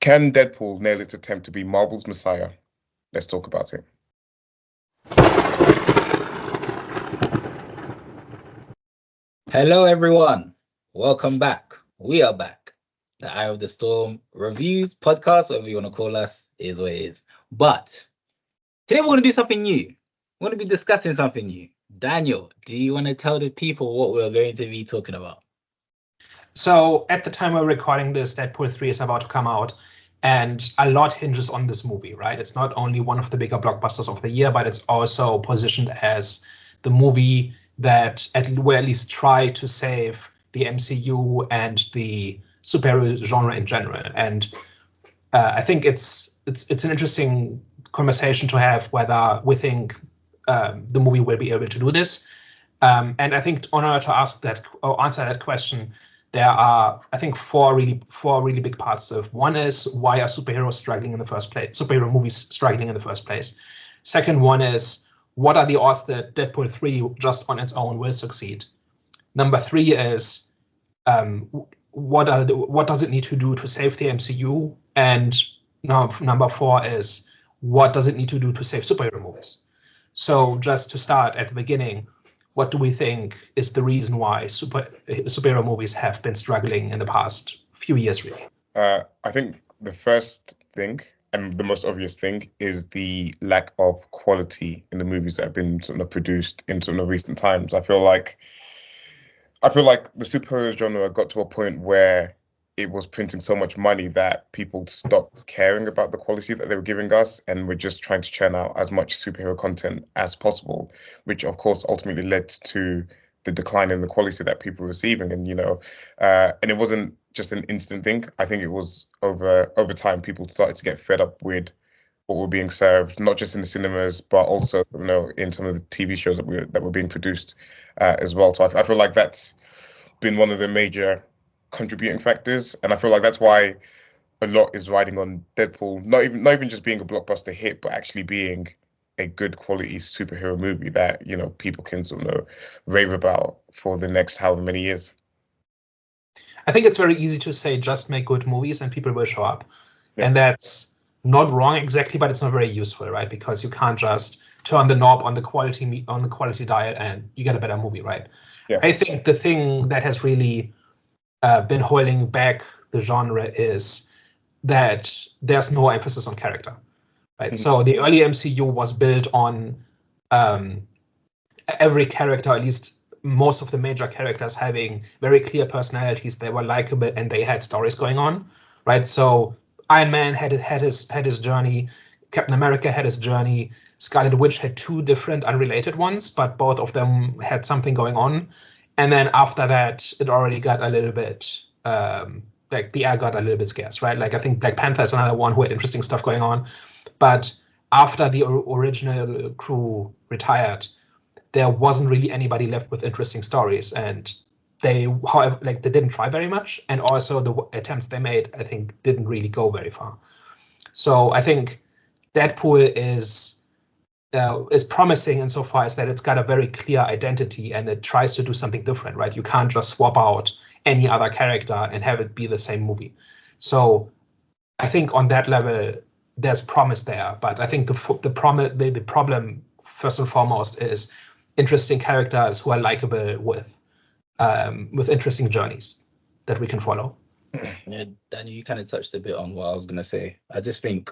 Can Deadpool nail its attempt to be Marvel's Messiah? Let's talk about it. Hello, everyone. Welcome back. We are back. The Eye of the Storm reviews, podcast, whatever you want to call us, is what it is. But today we're going to do something new. We're going to be discussing something new. Daniel, do you want to tell the people what we're going to be talking about? So at the time we're recording this, Deadpool 3 is about to come out, and a lot hinges on this movie, right? It's not only one of the bigger blockbusters of the year, but it's also positioned as the movie that will at least try to save the MCU and the superhero genre in general. And I think it's an interesting conversation to have whether we think the movie will be able to do this. And I think in order to answer that question, there are, I think, four really big parts of. One is, why are superheroes struggling in the first place? Superhero movies struggling in the first place. Second one is, what are the odds that Deadpool 3 just on its own will succeed? Number three is, what does it need to do to save the MCU? And number four is, what does it need to do to save superhero movies? So just to start at the beginning, what do we think is the reason why superhero movies have been struggling in the past few years, really? I think the first thing and the most obvious thing is the lack of quality in the movies that have been sort of produced in sort of recent times. I feel like the superhero genre got to a point where it was printing so much money that people stopped caring about the quality that they were giving us, and we're just trying to churn out as much superhero content as possible, which of course ultimately led to the decline in the quality that people were receiving. And and it wasn't just an instant thing. I think it was over time people started to get fed up with what were being served, not just in the cinemas, but also in some of the TV shows that were being produced as well. So I feel like that's been one of the major contributing factors, and I feel like that's why a lot is riding on Deadpool, not even just being a blockbuster hit, but actually being a good quality superhero movie that people can rave about for the next however many years. I think it's very easy to say just make good movies and people will show up. Yeah. And that's not wrong exactly, but it's not very useful, right? Because you can't just turn the knob on the quality dial and you get a better movie, right? Yeah. I think the thing that has really been holding back the genre is that there's no emphasis on character, right? Mm-hmm. So the early MCU was built on every character, at least most of the major characters, having very clear personalities. They were likable and they had stories going on, right? So Iron Man had his journey, Captain America had his journey, Scarlet Witch had two different unrelated ones, but both of them had something going on. And then after that, it already got a little bit, the air got a little bit scarce, right? Like I think Black Panther is another one who had interesting stuff going on. But after the original crew retired, there wasn't really anybody left with interesting stories. And they didn't try very much. And also the attempts they made, I think, didn't really go very far. So I think Deadpool is promising insofar as that it's got a very clear identity and it tries to do something different, right? You can't just swap out any other character and have it be the same movie. So I think on that level, there's promise there. But I think the problem, first and foremost, is interesting characters who are likable with interesting journeys that we can follow. Yeah, Daniel, you kind of touched a bit on what I was going to say. I just think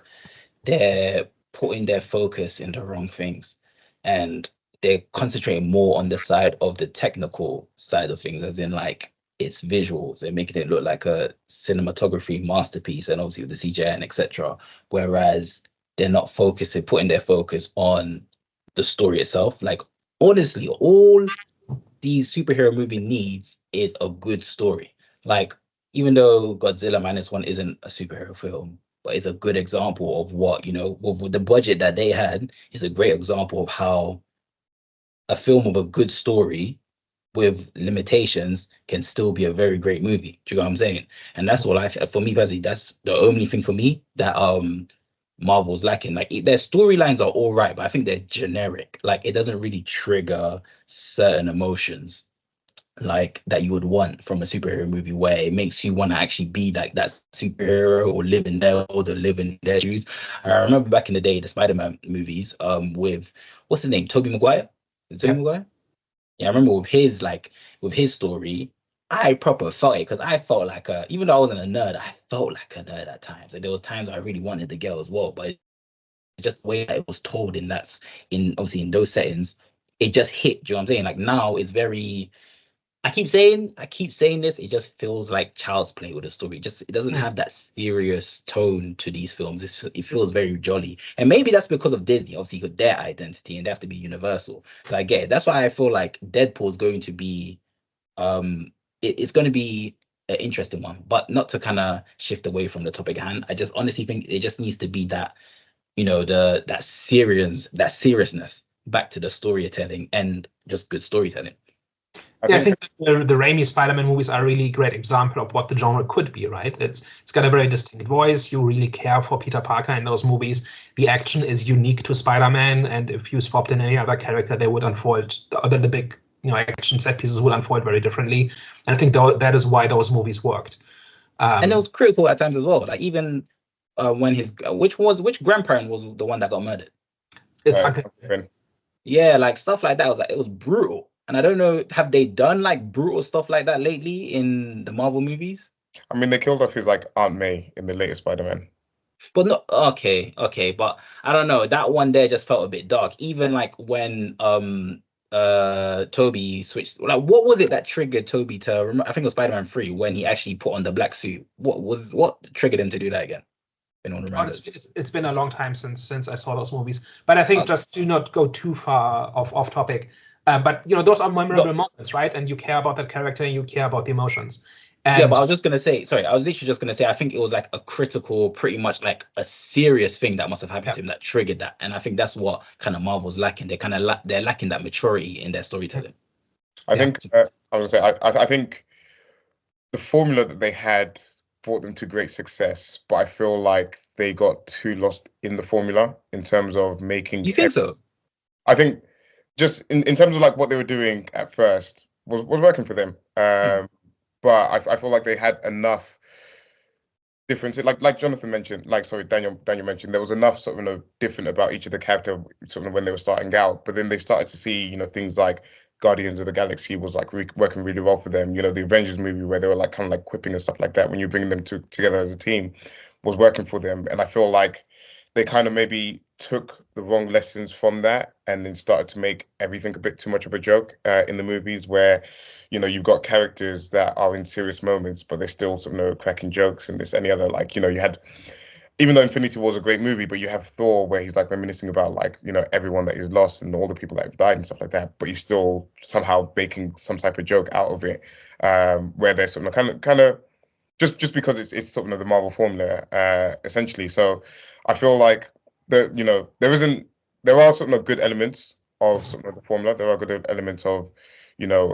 they're putting their focus in the wrong things, and they're concentrating more on the side of the technical side of things, as in like its visuals. They're making it look like a cinematography masterpiece, and obviously with the CGI and etc. Whereas they're not putting their focus on the story itself. Like honestly, all these superhero movie needs is a good story. Like even though Godzilla -1 isn't a superhero film, but it's a good example of what, with the budget that they had, is a great example of how a film with a good story with limitations can still be a very great movie. Do you know what I'm saying? And that's all for me personally, that's the only thing for me that Marvel's lacking. Like their storylines are all right, but I think they're generic. Like it doesn't really trigger certain emotions. like that you would want from a superhero movie, where it makes you want to actually be like that superhero or live in their world or live in their shoes. I remember back in the day, the Spider-Man movies, with what's his name, Tobey Maguire. Is it Tobey Yep. Maguire? Yeah, I remember with his story, I proper felt it because I felt like even though I wasn't a nerd, I felt like a nerd at times. Like there was times I really wanted the girl as well, but it's just the way that it was told in obviously in those settings, it just hit. Do you know what I'm saying? Like now it's very. I keep saying this. It just feels like child's play with a story. It doesn't have that serious tone to these films. It feels very jolly, and maybe that's because of Disney, obviously, because their identity and they have to be universal. So I get it. That's why I feel like Deadpool is going to be, it's going to be an interesting one, but not to kind of shift away from the topic at hand. I just honestly think it just needs to be that, that seriousness back to the storytelling and just good storytelling. I think the Raimi Spider-Man movies are a really great example of what the genre could be, right? It's got a very distinct voice. You really care for Peter Parker in those movies. The action is unique to Spider-Man, and if you swapped in any other character, they would unfold. The big action set pieces would unfold very differently. And I think that is why those movies worked. And it was critical at times as well. Like even when which grandparent was the one that got murdered? It's yeah, like stuff like that. It was brutal. And I don't know, have they done like brutal stuff like that lately in the Marvel movies? I mean, they killed off his like Aunt May in the latest Spider-Man. But no, okay, but I don't know. That one there just felt a bit dark. Even like when Toby switched, like what was it that triggered Toby to I think it was Spider-Man 3 when he actually put on the black suit. What triggered him to do that again? It's been a long time since I saw those movies. But I think just to not go too far off topic. But those are memorable moments, right? And you care about that character and you care about the emotions. And yeah, but I was literally just gonna say, I think it was like a critical, pretty much like a serious thing that must have happened to him that triggered that. And I think that's what kind of Marvel's lacking. They're lacking that maturity in their storytelling. I think I think the formula that they had brought them to great success, but I feel like they got too lost in the formula in terms of making. You think so? I think just in terms of like what they were doing at first was working for them. But I feel like they had enough difference. Like Jonathan mentioned, Daniel mentioned, there was enough sort of different about each of the character sort of when they were starting out. But then they started to see things like Guardians of the Galaxy was like working really well for them. The Avengers movie where they were like kind of like quipping and stuff like that. When you bring them together as a team, was working for them. And I feel like they kind of maybe took the wrong lessons from that and then started to make everything a bit too much of a joke in the movies where, you've got characters that are in serious moments, but they're still sort of cracking jokes and this and the other. Like, you had, even though Infinity War is a great movie, but you have Thor where he's like reminiscing about like, everyone that he's lost and all the people that have died and stuff like that, but he's still somehow making some type of joke out of it, where they're sort of kind of just because it's sort of the Marvel formula, essentially. So I feel like there are sort of good elements of sort of the formula. There are good elements of,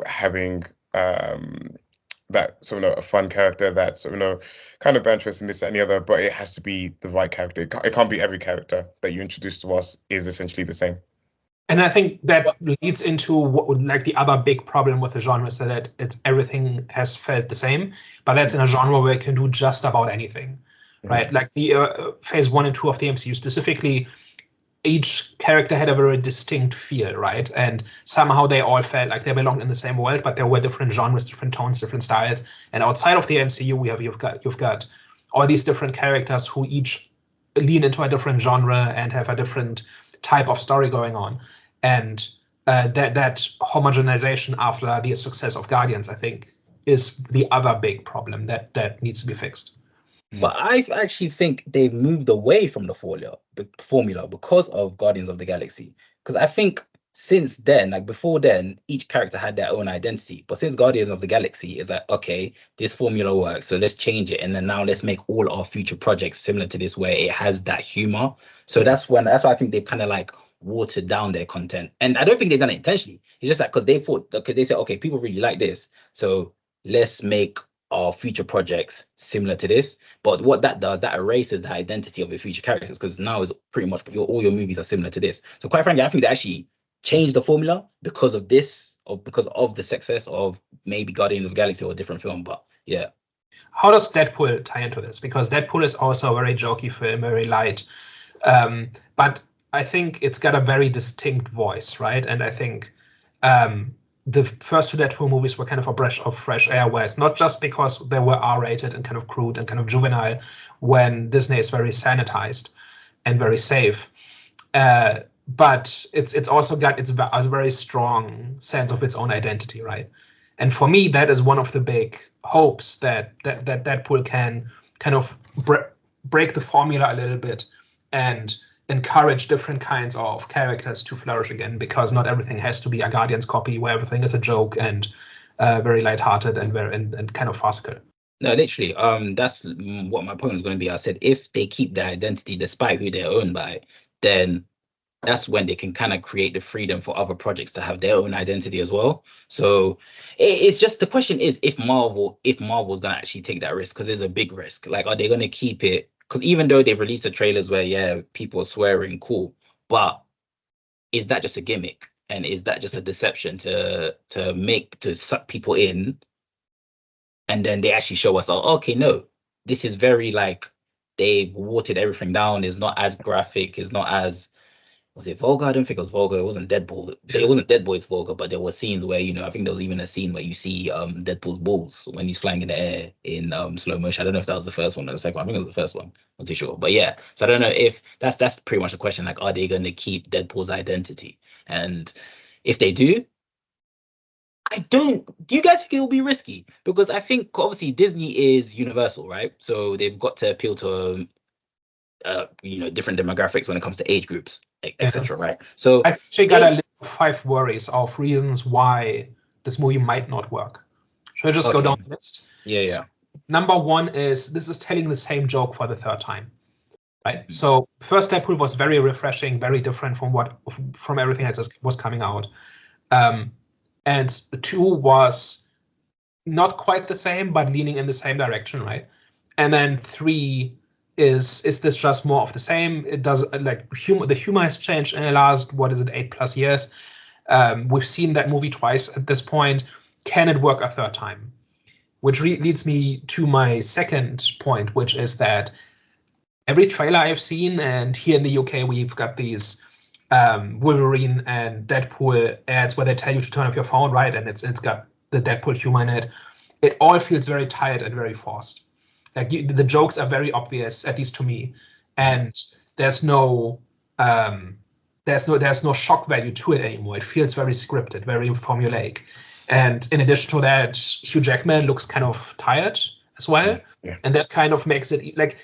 having that sort of a fun character that's sort of kind of banterous and this and the other, but it has to be the right character. It can't be every character that you introduce to us is essentially the same. And I think that leads into like the other big problem with the genre is that everything has felt the same, but that's in a genre where you can do just about anything, right? Like the phase 1 and 2 of the MCU specifically, each character had a very distinct feel, right? And somehow they all felt like they belonged in the same world, but there were different genres, different tones, different styles. And outside of the MCU, you've got all these different characters who each lean into a different genre and have a different type of story going on. And that homogenization after the success of Guardians, I think, is the other big problem that needs to be fixed. But I actually think they've moved away from the formula because of Guardians of the Galaxy. Because I think since then, like before then, each character had their own identity. But since Guardians of the Galaxy is like, okay, this formula works, so let's change it. And then now let's make all our future projects similar to this where it has that humor. So that's why I think they've kind of like watered down their content. And I don't think they've done it intentionally. It's just like because they said, okay, people really like this. So let's make our future projects similar to this. But what that does, that erases the identity of your future characters, because now is pretty much all your movies are similar to this. So quite frankly, I think they actually changed the formula because of this because of the success of maybe Guardians of the Galaxy or a different film. But yeah. How does Deadpool tie into this? Because Deadpool is also a very jokey film, very light. But I think it's got a very distinct voice, right? And I think the first two Deadpool movies were kind of a breath of fresh air, where it's not just because they were R-rated and kind of crude and kind of juvenile, when Disney is very sanitized and very safe. But it's also got a very strong sense of its own identity, right? And for me, that is one of the big hopes that Deadpool can kind of break the formula a little bit and encourage different kinds of characters to flourish again, because not everything has to be a Guardians copy where everything is a joke and very lighthearted and kind of farcical. No, literally, that's what my point was going to be. I said if they keep their identity despite who they're owned by, then that's when they can kind of create the freedom for other projects to have their own identity as well. So it's just, the question is if Marvel's gonna actually take that risk, because there's a big risk. Like, are they gonna keep it? Because even though they've released the trailers where people are swearing, cool, but is that just a gimmick? And is that just a deception to suck people in? And then they actually show us, oh, okay, no, this is very like they've watered everything down. It's not as graphic. It's not as, was it vulgar? I don't think it was vulgar. It wasn't Deadpool. It wasn't Deadpool's vulgar, but there were scenes where, I think there was even a scene where you see Deadpool's balls when he's flying in the air in slow motion. I don't know if that was the first one or the second one. I think it was the first one. I'm not too sure. But yeah, so I don't know if that's pretty much the question. Like, are they going to keep Deadpool's identity? And if they do, do you guys think it will be risky? Because I think obviously Disney is Universal, right? So they've got to appeal to different demographics when it comes to age groups, etc. Right? So I've actually got a list of 5 worries of reasons why this movie might not work. Should I just go down the list? Yeah. So, number 1 is this is telling the same joke for the 3rd time, right? So first Deadpool was very refreshing, very different from everything that was coming out. And 2 was not quite the same, but leaning in the same direction, right? And then 3 is this just more of the same? It does, like, the humor has changed in the last, 8+ years. We've seen that movie twice at this point. Can it work a 3rd time? Which leads me to my second point, which is that every trailer I've seen, and here in the UK we've got these Wolverine and Deadpool ads where they tell you to turn off your phone, right? And it's got the Deadpool humor in it. It all feels very tired and very forced. Like, the jokes are very obvious, at least to me, and there's no shock value to it anymore. It feels very scripted, very formulaic. And in addition to that, Hugh Jackman looks kind of tired as well, and that kind of makes it like,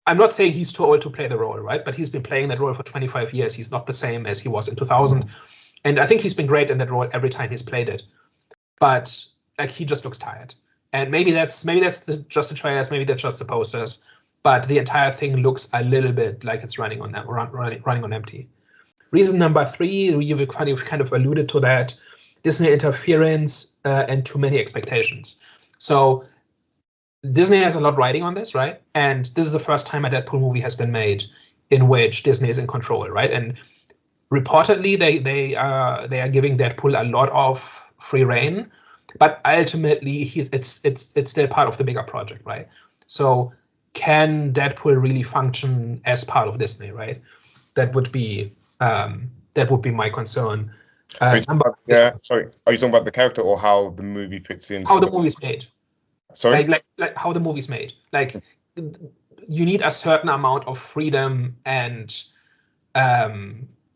I'm not saying he's too old to play the role, right? But he's been playing that role for 25 years. He's not the same as he was in 2000. And I think he's been great in that role every time he's played it. But like, he just looks tired. And maybe that's just the trailers, maybe that's just the posters. But the entire thing looks a little bit like it's running on empty. Reason number 3, you've kind of alluded to that: Disney interference and too many expectations. So Disney has a lot riding on this, right? And this is the first time a Deadpool movie has been made in which Disney is in control, right? And reportedly, they are giving Deadpool a lot of free reign, but ultimately it's still part of the bigger project, right? So can Deadpool really function as part of Disney, right? That would be my concern. Sorry, are you talking about the character or how the movie fits in? How the movie's made. Sorry? Like how the movie's made. Like, you need a certain amount of freedom and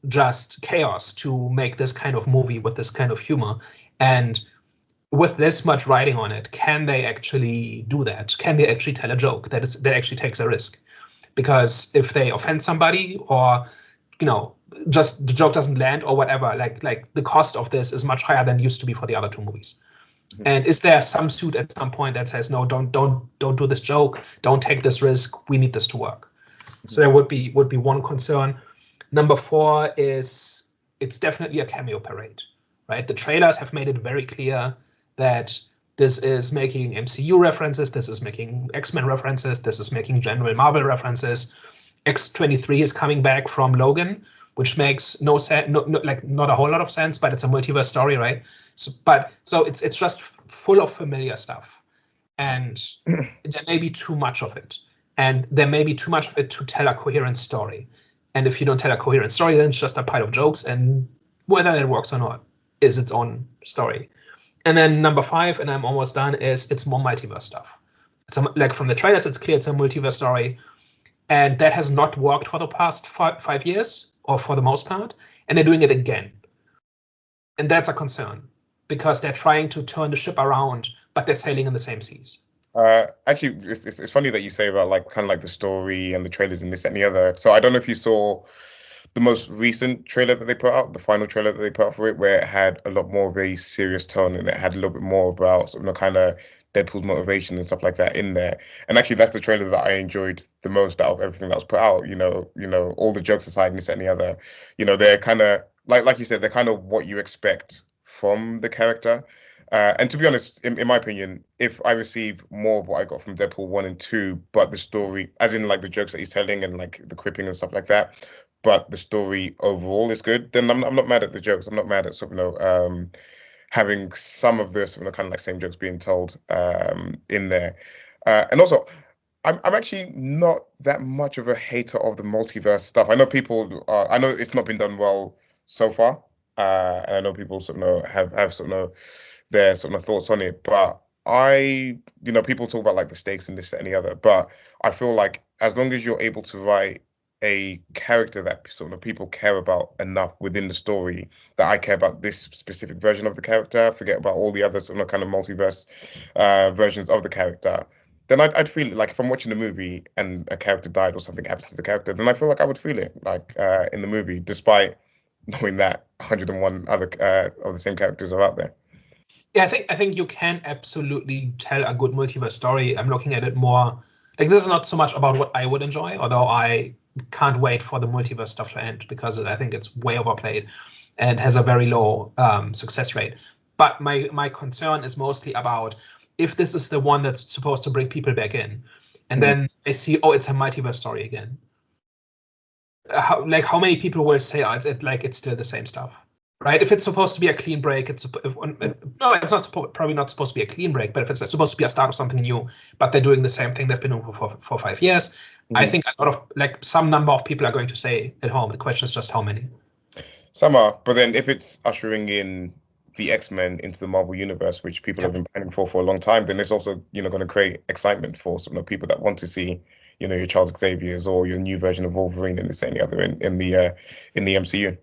just chaos to make this kind of movie with this kind of humor. And with this much riding on it, can they actually do that? Can they actually tell a joke that actually takes a risk? Because if they offend somebody, or just the joke doesn't land or whatever, like the cost of this is much higher than it used to be for the other 2 movies. And is there some suit at some point that says, no, don't do this joke, don't take this risk, we need this to work? So there would be one concern. Number 4 is it's definitely a cameo parade, right? The trailers have made it very clear that this is making MCU references, this is making X-Men references, this is making general Marvel references, X-23 is coming back from Logan, which makes no sense, like not a whole lot of sense, but it's a multiverse story, right? So it's just full of familiar stuff, and there may be too much of it, and there may be too much of it to tell a coherent story. And if you don't tell a coherent story, then it's just a pile of jokes, and whether it works or not is its own story. And then number 5, and I'm almost done, is it's more multiverse stuff. Like from the trailers, it's clear it's a multiverse story, and that has not worked for the past 5 years, or for the most part, and they're doing it again. And that's a concern, because they're trying to turn the ship around, but they're sailing in the same seas. Actually, it's funny that you say about like kind of like the story and the trailers and this and the other. So I don't know if you saw the most recent trailer that they put out, the final trailer that they put out for it, where it had a lot more of a serious tone, and it had a little bit more about sort of kind of Deadpool's motivation and stuff like that in there. And actually, that's the trailer that I enjoyed the most out of everything that was put out. All the jokes aside and this and the other, they're kind of like you said, they're kind of what you expect from the character. And to be honest, in my opinion, if I receive more of what I got from Deadpool 1 and 2, but the story, as in like the jokes that he's telling and like the quipping and stuff like that, but the story overall is good, then I'm not mad at the jokes. I'm not mad at sort of having some of this kind of like same jokes being told in there. And also, I'm actually not that much of a hater of the multiverse stuff. I know people I know it's not been done well so far, and I know people sort of have sort of their sort of thoughts on it, but people talk about like the stakes and this and the other, but I feel like as long as you're able to write a character that sort of people care about enough within the story, that I care about this specific version of the character, forget about all the other sort of kind of multiverse versions of the character, then I'd feel it. Like if I'm watching a movie and a character died or something happens to the character, then I feel like I would feel it like in the movie, despite knowing that 101 other of the same characters are out there. Yeah, I think you can absolutely tell a good multiverse story. I'm looking at it more like this is not so much about what I would enjoy, although I can't wait for the multiverse stuff to end, because I think it's way overplayed and has a very low success rate. But my concern is mostly about if this is the one that's supposed to bring people back in, and then I see, oh, it's a multiverse story again. How many people will say, oh, it's still the same stuff, right? If it's supposed to be a clean break, it's not probably not supposed to be a clean break, but if it's supposed to be a start of something new, but they're doing the same thing they've been doing for 5 years, I think a lot of some number of people are going to stay at home. The question is just how many. Some are, but then if it's ushering in the X-Men into the Marvel universe, which people have been planning for a long time, then it's also going to create excitement for some of the people that want to see your Charles Xavier's or your new version of Wolverine and this and the other in the MCU.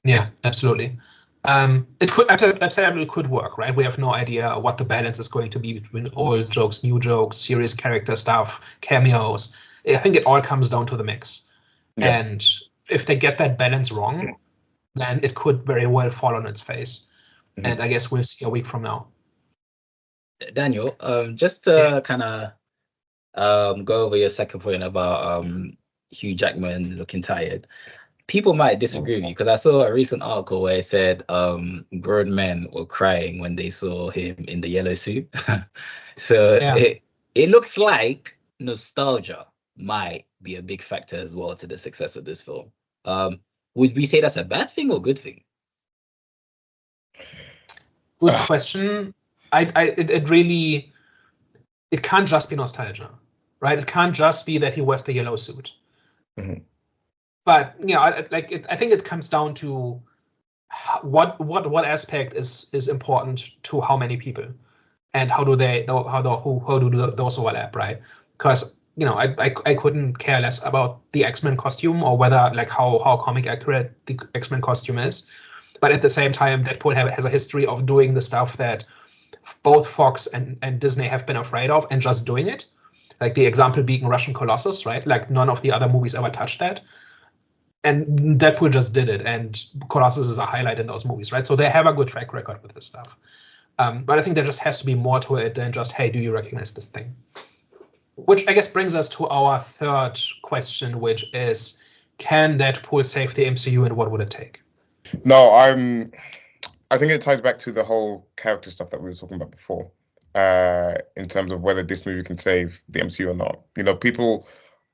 Yeah, absolutely. It could absolutely could work, right? We have no idea what the balance is going to be between old jokes, new jokes, serious character stuff, cameos. I think it all comes down to the mix. Yeah. And if they get that balance wrong, then it could very well fall on its face. And I guess we'll see a week from now. Daniel, just to kind of go over your second point about Hugh Jackman looking tired. People might disagree with you, because I saw a recent article where it said grown men were crying when they saw him in the yellow suit. So it looks like nostalgia might be a big factor as well to the success of this film. Would we say that's a bad thing or good thing? Good question. It really can't just be nostalgia, right? It can't just be that he wears the yellow suit. But I think it comes down to what aspect is important to how many people, and how do those overlap, right? Because I couldn't care less about the X-Men costume, or whether how comic accurate the X-Men costume is. But at the same time, Deadpool has a history of doing the stuff that both Fox and Disney have been afraid of, and just doing it. Like the example being Russian Colossus, right? Like none of the other movies ever touched that. And Deadpool just did it, and Colossus is a highlight in those movies, right? So they have a good track record with this stuff. But I think there just has to be more to it than just, hey, do you recognize this thing? Which I guess brings us to our third question, which is, can Deadpool save the MCU, and what would it take? No, I think it ties back to the whole character stuff that we were talking about before, in terms of whether this movie can save the MCU or not. People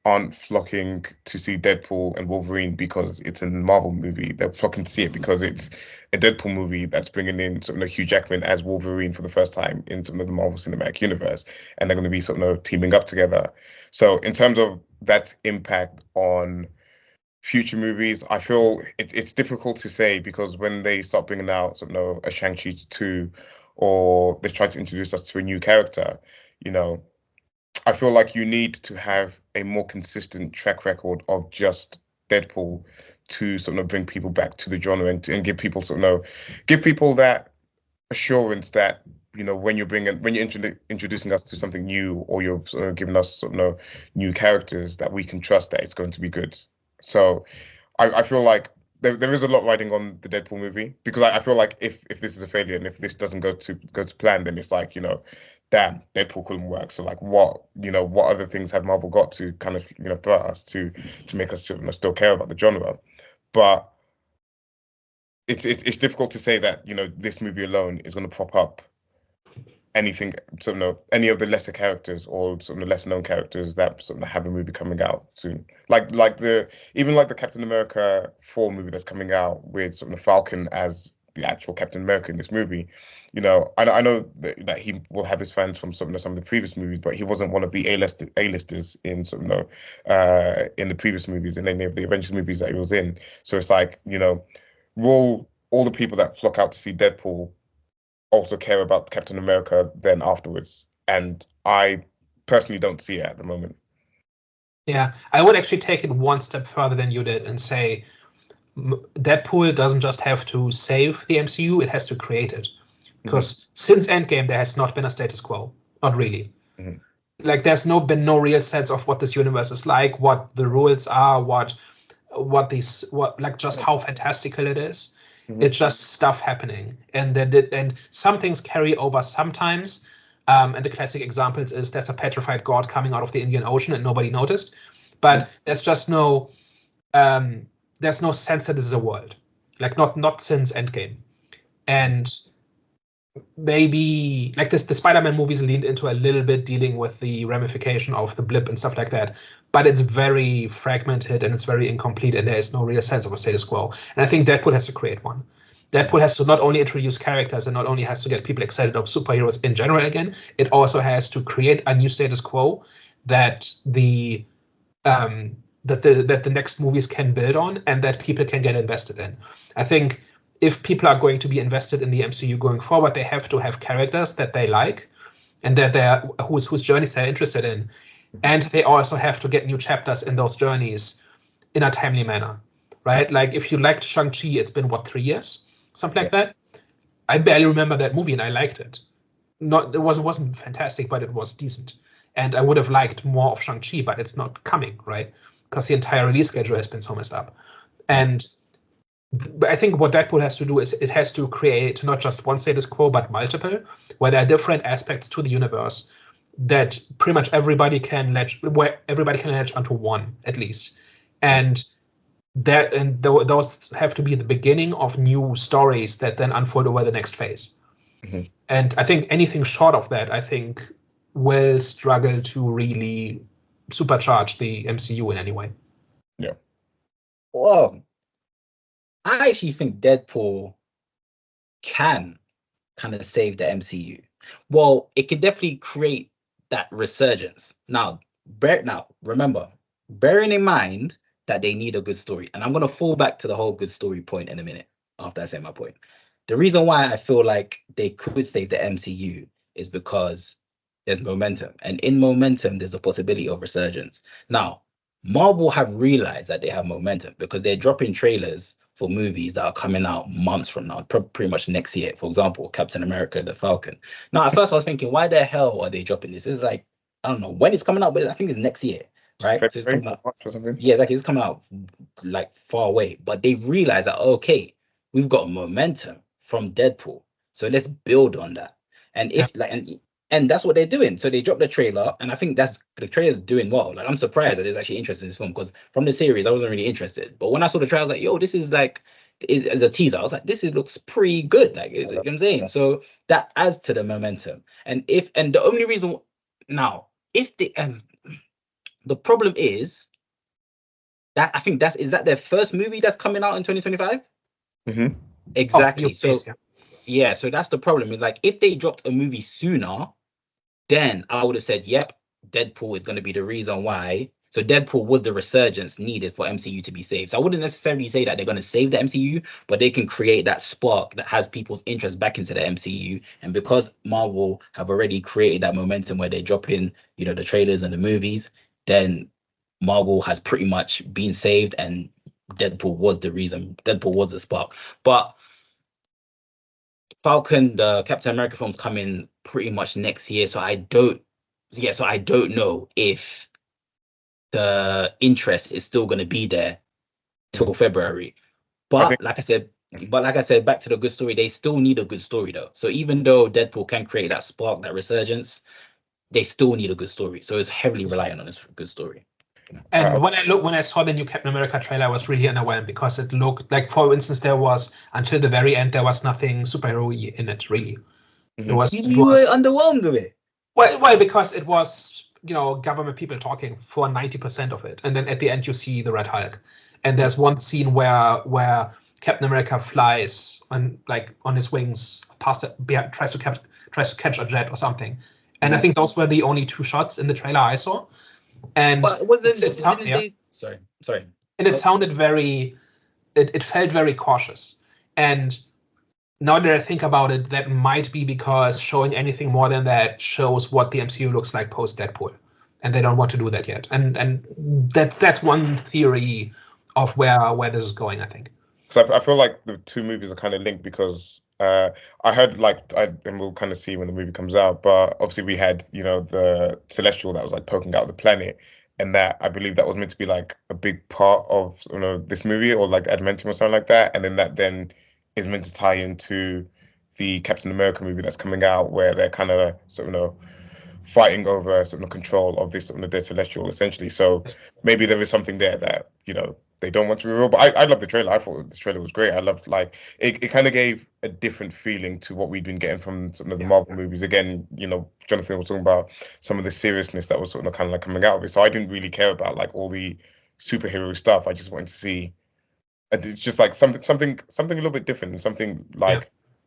aren't flocking to see Deadpool and Wolverine because it's a Marvel movie. They're flocking to see it because it's a Deadpool movie that's bringing in sort of Hugh Jackman as Wolverine for the first time in sort of the Marvel Cinematic Universe, and they're going to be sort of teaming up together. So in terms of that impact on future movies, I feel it's difficult to say, because when they start bringing out sort of a Shang-Chi 2, or they try to introduce us to a new character, I feel like you need to have a more consistent track record of just Deadpool to sort of bring people back to the genre, and give people give people that assurance that when you're introducing us to something new, or you're sort of giving us new characters, that we can trust that it's going to be good. So I feel like there is a lot riding on the Deadpool movie, because I feel like if this is a failure, and if this doesn't go to plan, then it's like, damn, Deadpool couldn't work. So like, what other things have Marvel got to kind of throw at us to make us still care about the genre? But it's difficult to say that this movie alone is going to prop up anything, any of the lesser characters, or the lesser known characters that have a movie coming out soon, like the Captain America 4 movie that's coming out with Falcon as the actual Captain America in this movie. I know that he will have his fans from some of the previous movies, but he wasn't one of the A-listers in in the previous movies, in any of the Avengers movies that he was in. So it's like, will all the people that flock out to see Deadpool also care about Captain America then afterwards? And I personally don't see it at the moment. Yeah, I would actually take it one step further than you did and say Deadpool doesn't just have to save the MCU, it has to create it. Because since Endgame, there has not been a status quo. Not really. Like, there's been no real sense of what this universe is like, what the rules are, just how fantastical it is. It's just stuff happening, and some things carry over sometimes. And the classic examples is there's a petrified god coming out of the Indian Ocean and nobody noticed, but there's just there's no sense that this is a world, like not since Endgame. And maybe like the Spider-Man movies leaned into a little bit dealing with the ramification of the blip and stuff like that, but it's very fragmented and it's very incomplete, and there is no real sense of a status quo. And I think Deadpool has to create one. Deadpool has to not only introduce characters and not only has to get people excited of superheroes in general again, it also has to create a new status quo that the next movies can build on and that people can get invested in. I think if people are going to be invested in the MCU going forward, they have to have characters that they like and that whose journeys they're interested in. And they also have to get new chapters in those journeys in a timely manner, right? Like, if you liked Shang-Chi, it's been, 3 years? Something like that. I barely remember that movie and I liked it. It wasn't fantastic, but it was decent. And I would have liked more of Shang-Chi, but it's not coming, right? Because the entire release schedule has been so messed up. But I think what Deadpool has to do is it has to create not just one status quo, but multiple, where there are different aspects to the universe that pretty much everybody can latch onto one, at least. And those have to be the beginning of new stories that then unfold over the next phase. And I think anything short of that, I think, will struggle to really supercharge the MCU in any way. Yeah. Well, I actually think Deadpool can kind of save the MCU. Well, it can definitely create that resurgence. Now, remember, bearing in mind that they need a good story, and I'm going to fall back to the whole good story point in a minute after I say my point. The reason why I feel like they could save the MCU is because there's momentum, and in momentum, there's a possibility of resurgence. Now, Marvel have realized that they have momentum because they're dropping trailers for movies that are coming out months from now, pretty much next year. For example, Captain America, the Falcon. Now, at first I was thinking, why the hell are they dropping this? It's like, I don't know when it's coming out, but I think it's next year, right? February, so it's coming out, March or something. Yeah, exactly. It's coming out like far away, but they've realized that, okay, we've got momentum from Deadpool, so let's build on that. And if and that's what they're doing. So they dropped the trailer, and I think the trailer's doing well. Like, I'm surprised that there's actually interest in this film, because from the series I wasn't really interested. But when I saw the trailer, I was like, yo, this is like, as a teaser, I was like, looks pretty good. Like, you know what I'm saying? So that adds to the momentum. And the only reason now, if the The problem is that I think is that their first movie that's coming out in 2025? Mm-hmm. Exactly. So Yeah. yeah, so that's the problem. Is like if they dropped a movie sooner, then I would have said, yep, Deadpool is going to be the reason why. So Deadpool was the resurgence needed for MCU to be saved. So I wouldn't necessarily say that they're going to save the MCU, but they can create that spark that has people's interest back into the MCU. And because Marvel have already created that momentum where they drop in, the trailers and the movies, then Marvel has pretty much been saved, and Deadpool was the reason. Deadpool was the spark. But Falcon, the Captain America films come in pretty much next year, so I don't know if the interest is still going to be there till February. But like I said, back to the good story, they still need a good story though. So even though Deadpool can create that spark, that resurgence, they still need a good story. So it's heavily reliant on this good story. And when I saw the new Captain America trailer, I was really underwhelmed because it looked like, for instance, there was until the very end there was nothing superhero-y in it really. Mm-hmm. You were underwhelmed with it. Well, because it was government people talking for 90% of it, and then at the end you see the Red Hulk, and there's one scene where Captain America flies on his wings past tries to catch a jet or something, and I think those were the only two shots in the trailer I saw. And sorry. And it sounded it felt very cautious. And now that I think about it, that might be because showing anything more than that shows what the MCU looks like post Deadpool, and they don't want to do that yet. And that's one theory of where this is going, I think. Because I feel like the two movies are kind of linked because I heard and we'll kind of see when the movie comes out, but obviously we had the Celestial that was like poking out of the planet, and that I believe that was meant to be like a big part of this movie, or like adamantium or something like that, and then that is meant to tie into the Captain America movie that's coming out, where they're kind of fighting over control of this their Celestial essentially. So maybe there is something there that they don't want to reveal. But I love the trailer. I thought this trailer was great. I loved it kind of gave a different feeling to what we'd been getting from some of the Marvel movies. Again, Jonathan was talking about some of the seriousness that was kind of coming out of it. So I didn't really care about all the superhero stuff. I just wanted to see it's just something a little bit different, something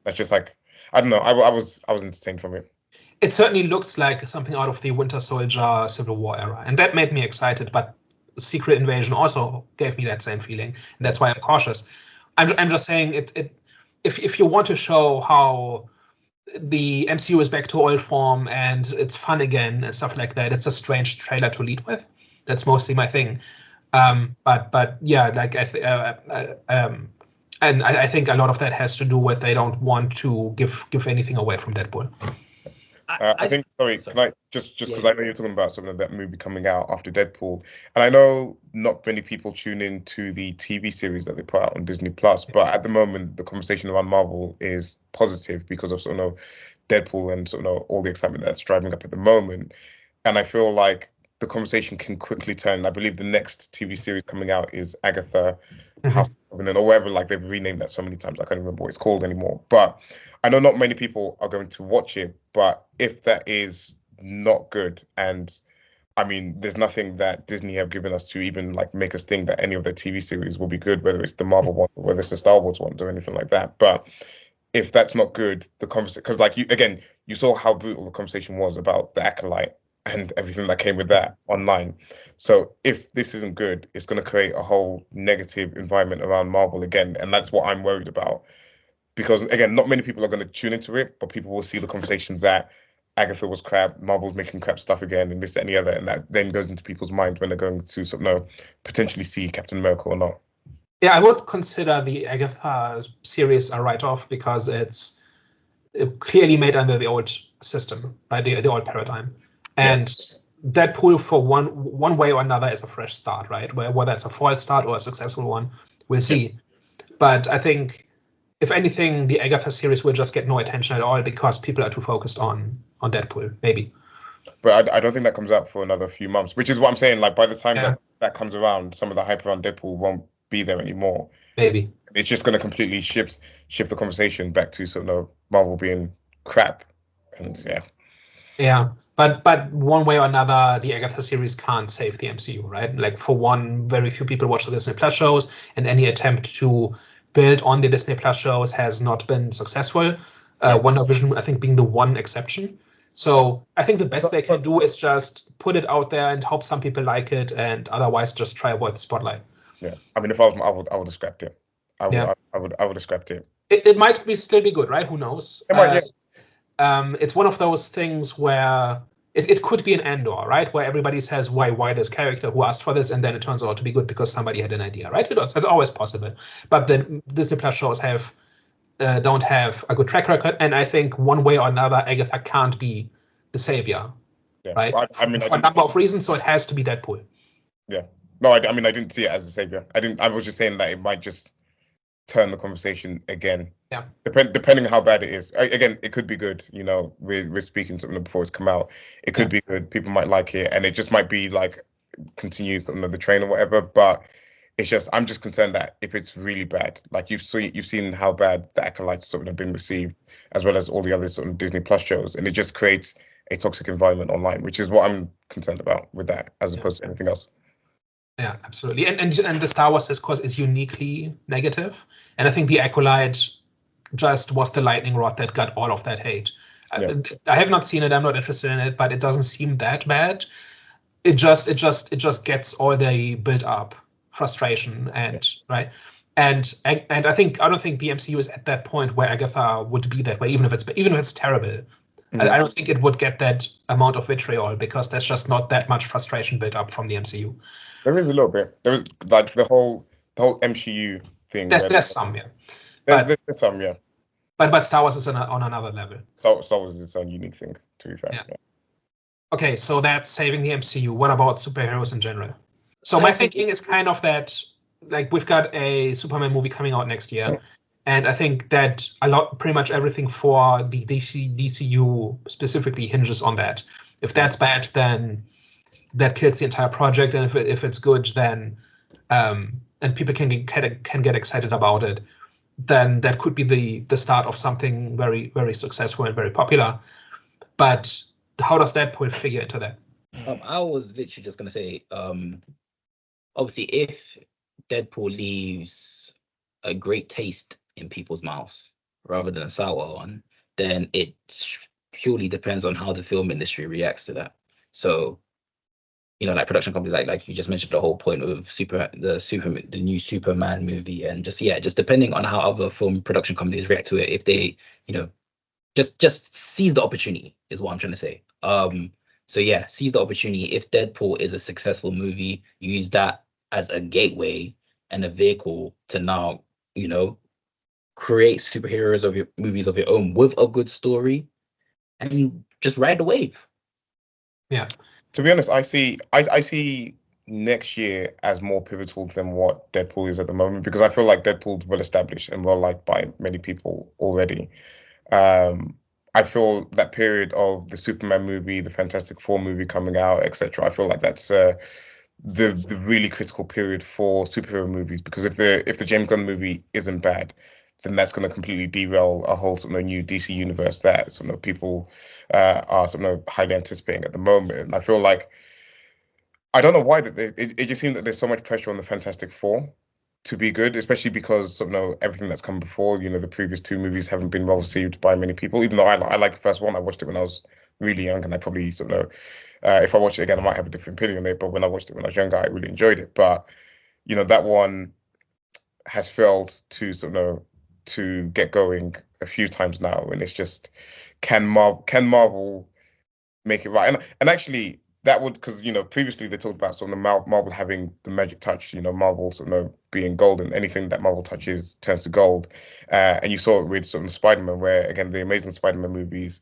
that's just I don't know. I was entertained from it. It certainly looks like something out of the Winter Soldier Civil War era, and that made me excited. But Secret Invasion also gave me that same feeling, and that's why I'm cautious. I'm just saying if you want to show how the MCU is back to old form and it's fun again and stuff like that, it's a strange trailer to lead with. That's mostly my thing. But yeah, and I think a lot of that has to do with they don't want to give anything away from Deadpool. I think, sorry, can I just because I know you're talking about something of that movie coming out after Deadpool, and I know not many people tune in to the TV series that they put out on Disney Plus, but at the moment the conversation around Marvel is positive because of Deadpool and all the excitement that's driving up at the moment, and I feel like the conversation can quickly turn. I believe the next TV series coming out is Agatha House of Covenant, or whatever. They've renamed that so many times I can't remember what it's called anymore. But I know not many people are going to watch it. But if that is not good, and I mean, there's nothing that Disney have given us to even make us think that any of their TV series will be good, whether it's the Marvel one, or whether it's the Star Wars ones, or anything like that. But if that's not good, the conversation, because you saw how brutal the conversation was about the Acolyte and everything that came with that online. So if this isn't good, it's going to create a whole negative environment around Marvel again. And that's what I'm worried about. Because, again, not many people are going to tune into it, but people will see the conversations that Agatha was crap, Marvel's making crap stuff again, and this, that, and the other. And that then goes into people's mind when they're going to potentially see Captain America or not. Yeah, I would consider the Agatha series a write-off because it's clearly made under the old system, right? The old paradigm. And Deadpool, for one way or another, is a fresh start, right? Whether it's a false start or a successful one, we'll see. But I think, if anything, the Agatha series will just get no attention at all because people are too focused on Deadpool, maybe. But I don't think that comes out for another few months, which is what I'm saying. By the time that comes around, some of the hype around Deadpool won't be there anymore. Maybe. It's just going to completely shift the conversation back to Marvel being crap. And yeah. Yeah, but one way or another, the Agatha series can't save the MCU, right? Like for one, very few people watch the Disney Plus shows, and any attempt to build on the Disney Plus shows has not been successful. Yeah. WandaVision, I think, being the one exception. So I think the best they can do is just put it out there and hope some people like it, and otherwise just try avoid the spotlight. Yeah, I mean, if I was, I would have scrapped it. Yeah. I would have scrapped it. It might still be good, right? Who knows? It might, It's one of those things where it could be an Andor, right? Where everybody says, why this character, who asked for this, and then it turns out to be good because somebody had an idea, right? That's always possible. But the Disney Plus shows don't have a good track record, and I think one way or another, Agatha can't be the savior, yeah. right? Well, I mean, for a number of reasons, so it has to be Deadpool. Yeah. No, I mean, I didn't see it as a savior. I was just saying that it might just turn the conversation again. Yeah. Depending how bad it is. Again, it could be good. You know, we're speaking something before it's come out. It could be good. People might like it, and it just might be like continue something of the train or whatever. But it's just, I'm just concerned that if it's really bad, like you've seen how bad the Acolytes sort of have been received, as well as all the other sort of Disney Plus shows, and it just creates a toxic environment online, which is what I'm concerned about with that, as opposed to anything else. Yeah, absolutely. And the Star Wars discourse is uniquely negative, and I think the Acolyte just was the lightning rod that got all of that hate. Yeah. I have not seen it. I'm not interested in it, but it doesn't seem that bad. It just gets all the built up frustration and right. And I don't think the MCU is at that point where Agatha would be that way, even if it's terrible. Mm-hmm. I don't think it would get that amount of vitriol because there's just not that much frustration built up from the MCU. There is a little bit. There is like the whole MCU thing. There's some, yeah. There's some, yeah. But Star Wars is on another level. Star Wars is its own unique thing, to be fair. Yeah. Okay, so that's saving the MCU. What about superheroes in general? So my thinking is kind of that, like, we've got a Superman movie coming out next year, and I think that pretty much everything for the DCU specifically hinges on that. If that's bad, then that kills the entire project, and if it's good, then and people can get excited about it, then that could be the start of something very, very successful and very popular. But how does Deadpool figure into that? I was literally just gonna say, obviously, if Deadpool leaves a great taste in people's mouths rather than a sour one, then it purely depends on how the film industry reacts to that. So, you know, like production companies, like you just mentioned, the whole point of the new Superman movie, and just depending on how other film production companies react to it, if they, you know, just seize the opportunity is what I'm trying to say. So yeah, seize the opportunity. If Deadpool is a successful movie, use that as a gateway and a vehicle to now, you know, create superheroes of your movies of your own with a good story, and just ride the wave. Yeah. To be honest, I see next year as more pivotal than what Deadpool is at the moment, because I feel like Deadpool's well established and well liked by many people already. I feel that period of the Superman movie, the Fantastic Four movie coming out, etc. I feel like that's the really critical period for superhero movies, because if the James Gunn movie isn't bad, then that's going to completely derail a whole sort of new DC universe that sort of people are sort of highly anticipating at the moment. And I feel like, I don't know why, that it just seems that there's so much pressure on the Fantastic Four to be good, especially because everything that's come before, the previous two movies haven't been well received by many people. Even though I liked the first one, I watched it when I was really young, and I probably if I watch it again, I might have a different opinion on it. But when I watched it when I was younger, I really enjoyed it. But that one has failed to get going a few times now, and it's just, can Marvel make it right? And actually, that would, because previously they talked about Marvel having the magic touch, Marvel being golden. Anything that Marvel touches turns to gold, and you saw it with Spider-Man, where again the Amazing Spider-Man movies.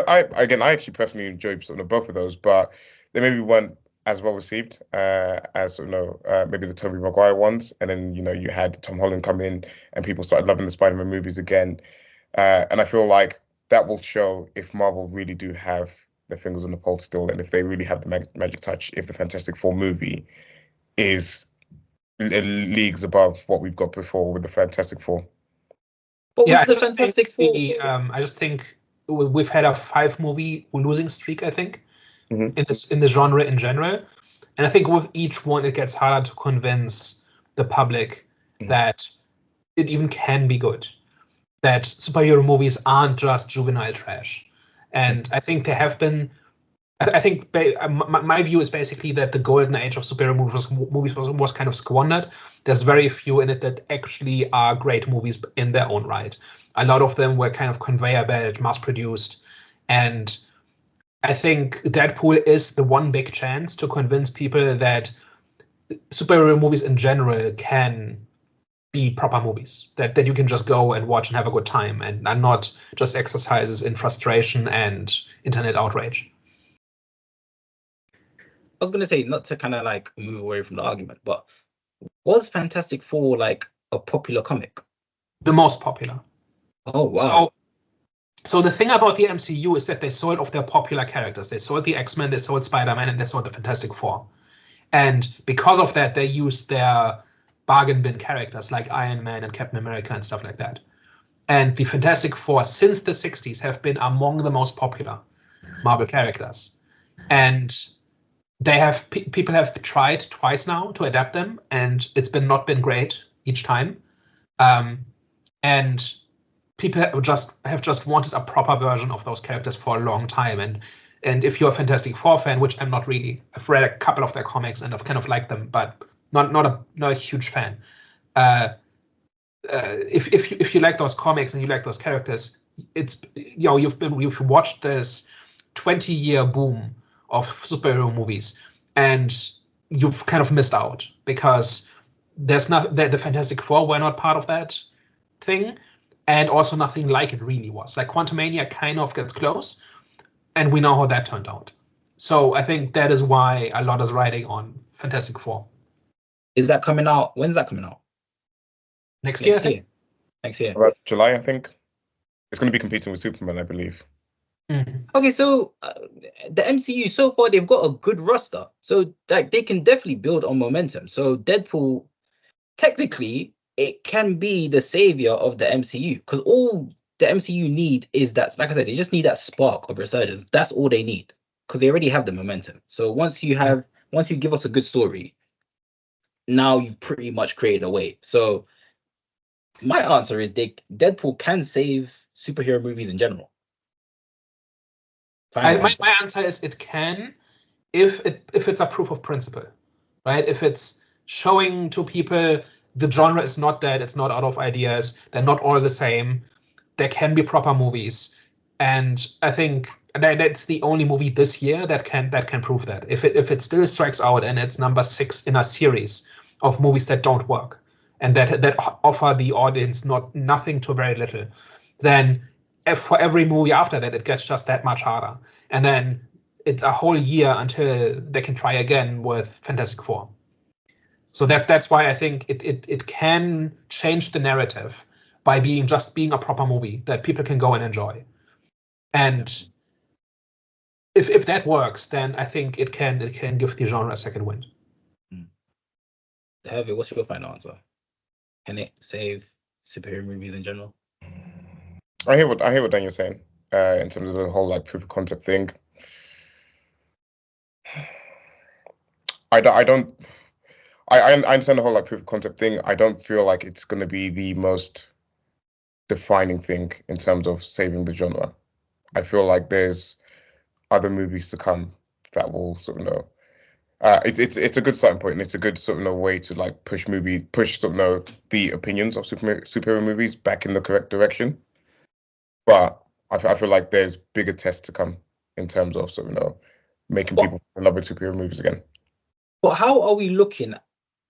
I actually personally enjoyed both of those, but they maybe weren't as well received as maybe the Tobey Maguire ones. And then you had Tom Holland come in, and people started loving the Spider-Man movies again. And I feel like that will show if Marvel really do have their fingers on the pulse still, and if they really have the magic touch, if the Fantastic Four movie is leagues above what we've got before with the Fantastic Four. But Yeah, with the Fantastic Four, I just think we've had a 5-movie losing streak, I think, Mhm. in the genre in general. And I think with each one, it gets harder to convince the public that it even can be good, that superhero movies aren't just juvenile trash. And I think there have been, I think my view is basically that the golden age of superhero movies was kind of squandered. There's very few in it that actually are great movies in their own right. A lot of them were kind of conveyor belt, mass produced. And I think Deadpool is the one big chance to convince people that superhero movies in general can be proper movies, that you can just go and watch and have a good time, and are not just exercises in frustration and internet outrage. I was gonna say, not to kind of like move away from the argument, but was Fantastic Four like a popular comic? The most popular. Oh wow. So the thing about the MCU is that they sold off their popular characters. They sold the X-Men, they sold Spider-Man, and they sold the Fantastic Four. And because of that, they used their bargain bin characters like Iron Man and Captain America and stuff like that. And the Fantastic Four, since the 60s, have been among the most popular Marvel characters. And people have tried twice now to adapt them, and it's not been great each time. And people have just wanted a proper version of those characters for a long time. And if you're a Fantastic Four fan, which I'm not really, I've read a couple of their comics and I've kind of liked them, but not a huge fan. If you like those comics and you like those characters, it's you've watched this 20-year boom of superhero movies, and you've kind of missed out because there's not the Fantastic Four were not part of that thing, and also nothing like it really was. Like Quantumania kind of gets close, and we know how that turned out. So I think that is why a lot is riding on Fantastic Four. Is that coming out? When's that coming out? Next year, I think. Next year. About July, I think. It's going to be competing with Superman, I believe. Mhm. Okay, so the MCU so far, they've got a good roster, so like they can definitely build on momentum. So Deadpool, technically, it can be the savior of the MCU, because all the MCU need is that, like I said, they just need that spark of resurgence. That's all they need, because they already have the momentum. So once you give us a good story, now you've pretty much created a wave. So my answer is Deadpool can save superhero movies in general. My answer is it can, if it's a proof of principle, right? If it's showing to people the genre is not dead, it's not out of ideas, they're not all the same, there can be proper movies, and I think that's the only movie this year that can prove that. If it still strikes out and it's number 6 in a series of movies that don't work and that offer the audience nothing to very little, then for every movie after that, it gets just that much harder. And then it's a whole year until they can try again with Fantastic Four. So that's why I think it can change the narrative by being a proper movie that people can go and enjoy. And if that works, then I think it can give the genre a second wind. Hervé, what's your final answer? Can it save superhero movies in general? I hear what Daniel's saying in terms of the whole like proof of concept thing. I understand the whole like proof of concept thing. I don't feel like it's going to be the most defining thing in terms of saving the genre. I feel like there's other movies to come that will sort of know. It's a good starting point, and it's a good sort of way to like push sort of the opinions of superhero movies back in the correct direction. But I feel like there's bigger tests to come in terms of sort of making people fall in love with superhero movies again. But how are we looking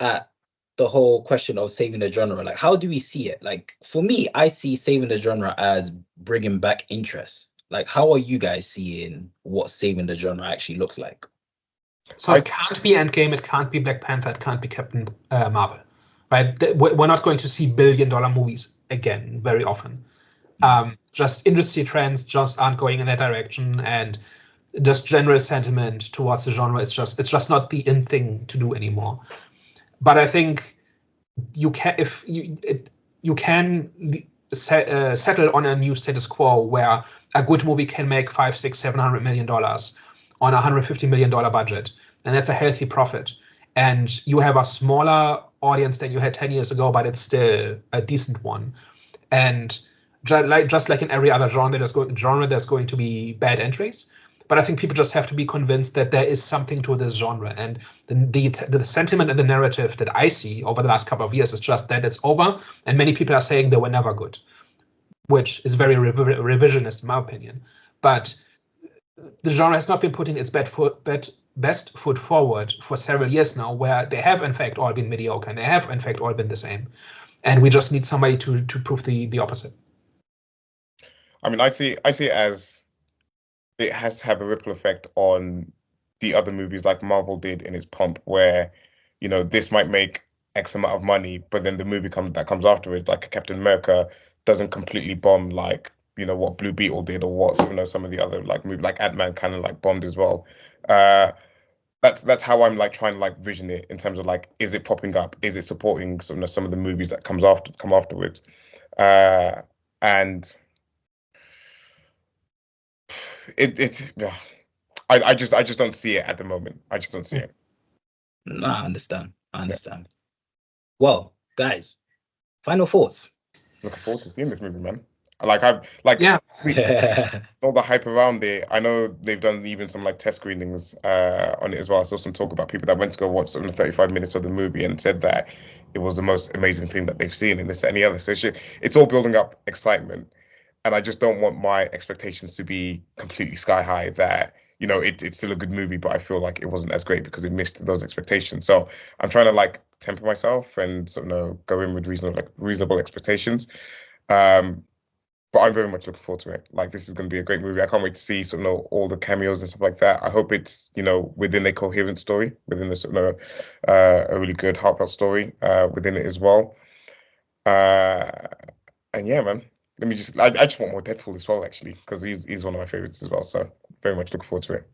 at the whole question of saving the genre? Like, how do we see it? Like, for me, I see saving the genre as bringing back interest. Like, how are you guys seeing what saving the genre actually looks like? So it can't be Endgame, it can't be Black Panther, it can't be Captain Marvel, right? We're not going to see billion-dollar movies again very often. Just industry trends just aren't going in that direction, and just general sentiment towards the genre it's just not the in thing to do anymore. But I think you can settle on a new status quo where a good movie can make $500, $600, $700 million on a $150 million budget, and that's a healthy profit. And you have a smaller audience than you had 10 years ago, but it's still a decent one. And just like in every other genre, there's going to be bad entries. But I think people just have to be convinced that there is something to this genre. And the sentiment and the narrative that I see over the last couple of years is just that it's over. And many people are saying they were never good, which is very revisionist in my opinion. But the genre has not been putting its best foot forward for several years now, where they have in fact all been mediocre, and they have in fact all been the same. And we just need somebody to prove the opposite. I mean, I see it as it has to have a ripple effect on the other movies like Marvel did in its pomp, where, you know, this might make X amount of money, but then the movie that comes afterwards, like Captain America, doesn't completely bomb like, you know, what Blue Beetle did, or what, you know, some of the other like movies like Ant-Man kind of like bombed as well. That's how I'm like trying to like vision it in terms of like, is it popping up? Is it supporting some of the movies that come afterwards? And it's yeah. I just don't see it at the moment. I just don't see it. No, I understand. Yeah. Well, guys, final thoughts. Looking forward to seeing this movie, man. All the hype around it. I know they've done even some like test screenings on it as well. I saw some talk about people that went to go watch some 35 minutes of the movie and said that it was the most amazing thing that they've seen, and this and the other. So it's all building up excitement, and I just don't want my expectations to be completely sky high. That, you know, it's still a good movie, but I feel like it wasn't as great because it missed those expectations. So I'm trying to like temper myself and sort of go in with reasonable expectations. But I'm very much looking forward to it. Like, this is going to be a great movie. I can't wait to see sort of all the cameos and stuff like that. I hope it's, you know, within a coherent story, within a really good heartfelt story within it as well. And yeah, man, I just want more Deadpool as well, actually, because he's one of my favorites as well. So very much looking forward to it.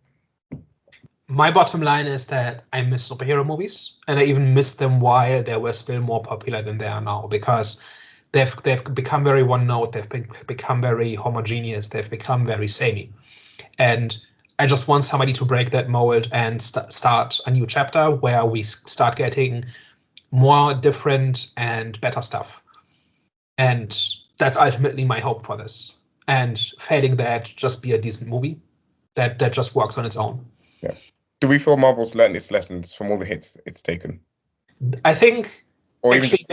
My bottom line is that I miss superhero movies, and I even missed them while they were still more popular than they are now, because they've become very one note. They've become very homogeneous. They've become very samey, and I just want somebody to break that mold and start a new chapter where we start getting more different and better stuff. And that's ultimately my hope for this. And failing that, just be a decent movie that just works on its own. Yeah. Do we feel Marvel's learned its lessons from all the hits it's taken? I think. I think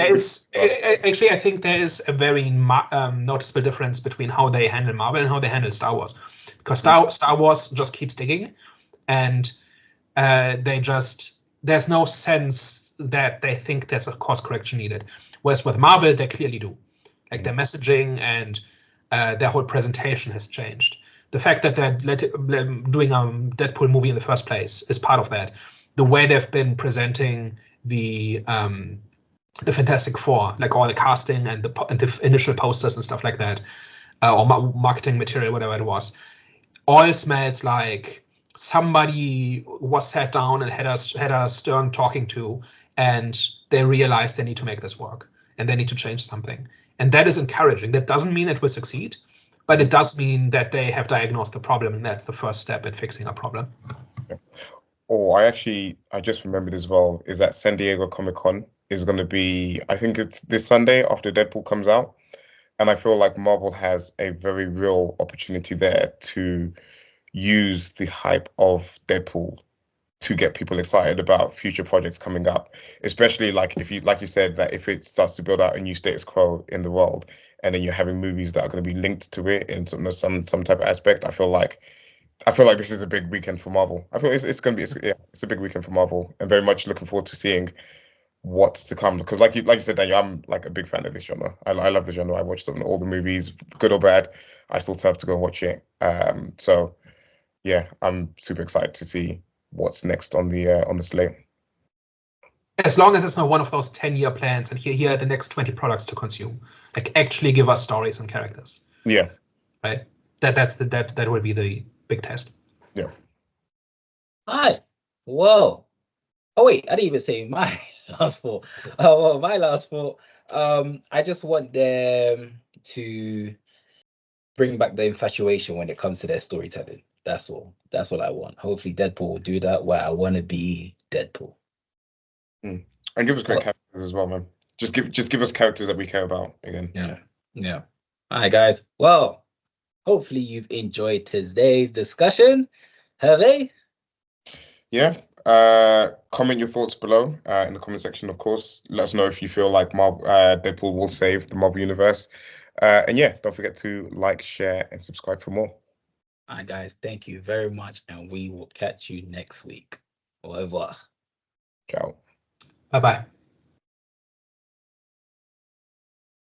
there is a very noticeable difference between how they handle Marvel and how they handle Star Wars, because Star Wars just keeps digging, and there's no sense that they think there's a course correction needed. Whereas with Marvel, they clearly do. Like, their messaging and their whole presentation has changed. The fact that they're doing a Deadpool movie in the first place is part of that. The way they've been presenting the Fantastic Four, like all the casting and the initial posters and stuff like that, or marketing material, whatever it was, all smells like somebody was sat down and had a stern talking to, and they realized they need to make this work and they need to change something. And that is encouraging. That doesn't mean it will succeed, but it does mean that they have diagnosed the problem, and that's the first step in fixing a problem. Oh, I just remembered as well, is that San Diego Comic-Con is going to be, I think it's this Sunday after Deadpool comes out. And I feel like Marvel has a very real opportunity there to use the hype of Deadpool to get people excited about future projects coming up, especially like you said, that if it starts to build out a new status quo in the world, and then you're having movies that are going to be linked to it in some type of aspect. I feel like this is a big weekend for Marvel. I feel it's going to be it's a big weekend for Marvel, and very much looking forward to seeing what's to come. Because like you said, Daniel, I'm like a big fan of this genre. I love the genre. I watch all the movies, good or bad. I still have to go and watch it. So yeah, I'm super excited to see what's next on the slate. As long as it's not one of those 10-year plans and here are the next 20 products to consume. Like, actually give us stories and characters. Yeah. Right. That will be the big test. Yeah. Hi. Whoa. Oh wait, I didn't even say my last thought. My last thought. I just want them to bring back the infatuation when it comes to their storytelling. That's all. That's what I want. Hopefully, Deadpool will do that where I want to be Deadpool. And give us great Well- characters as well, man. Just give us characters that we care about again. Yeah. All right, guys. Well, hopefully you've enjoyed today's discussion. Have they? Yeah. Comment your thoughts below in the comment section, of course. Let us know if you feel like Deadpool will save the Marvel Universe. And yeah, don't forget to like, share, and subscribe for more. All right, guys. Thank you very much. And we will catch you next week. Au revoir. Ciao. Bye bye.